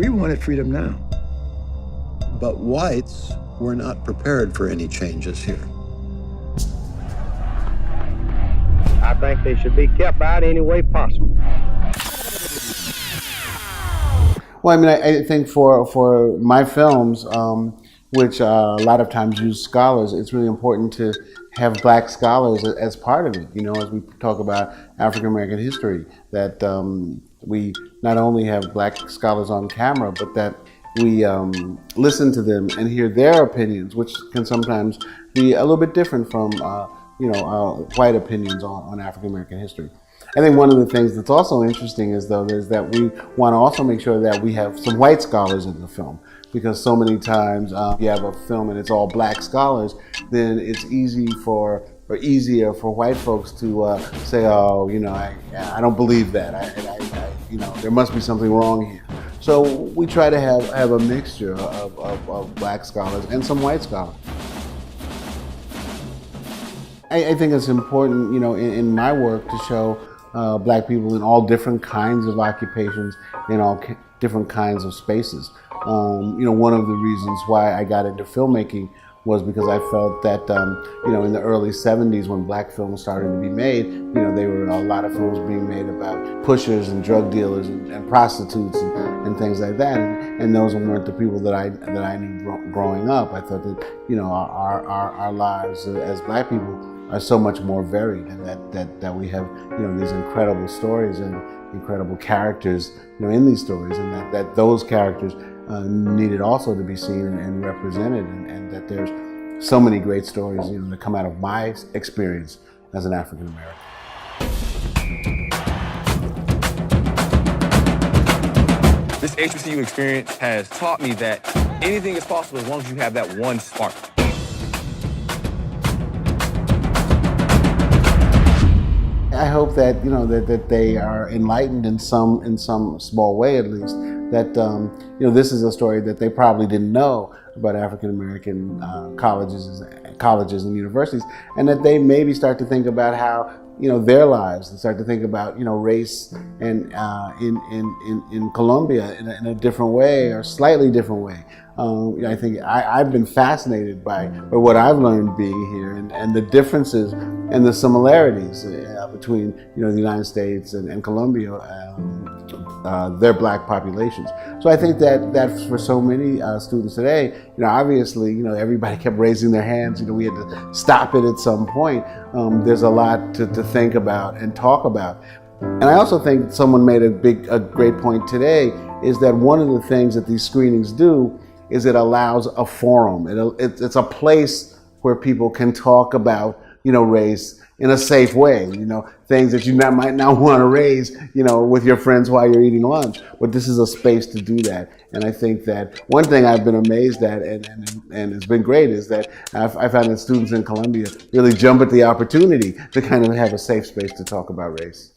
We wanted freedom now. But whites were not prepared for any changes here. I think they should be kept out any way possible. Well, I mean, I think for my films, which a lot of times use scholars, it's really important to have black scholars as part of it. You know, as we talk about African American history, that we not only have black scholars on camera, but that we listen to them and hear their opinions, which can sometimes be a little bit different from white opinions on African American history. I think one of the things that's also interesting is that we want to also make sure that we have some white scholars in the film, because so many times you have a film and it's all black scholars, then it's easier for white folks to say, oh, I don't believe that. There must be something wrong here. So we try to have a mixture of black scholars and some white scholars. I think it's important, in my work to show black people in all different kinds of occupations, in all different kinds of spaces. One of the reasons why I got into filmmaking was because I felt that, in the early 70s when black films started to be made, there were a lot of films being made about pushers and drug dealers and prostitutes and things like that. And those weren't the people that I knew growing up. I thought that, our lives as black people are so much more varied, and that we have, these incredible stories and incredible characters, in these stories, and that those characters needed also to be seen and represented, and that there's so many great stories, that come out of my experience as an African American. This HBCU experience has taught me that anything is possible as long as you have that one spark. I hope that that they are enlightened in some small way, at least, that this is a story that they probably didn't know about African American colleges and universities, and that they maybe start to think about how their lives, and start to think about race and in Colombia in a different way, or slightly different way. I think I've been fascinated by what I've learned being here, and the differences and the similarities between the United States and Colombia, their black populations. So I think that for so many students today, obviously, everybody kept raising their hands. We had to stop it at some point. There's a lot to think about and talk about. And I also think someone made a great point today, is that one of the things that these screenings do is it allows a forum. It's a place where people can talk about, race in a safe way, things that you might not want to raise, with your friends while you're eating lunch. But this is a space to do that. And I think that one thing I've been amazed at, and it's been great, is that I found that students in Columbia really jump at the opportunity to kind of have a safe space to talk about race.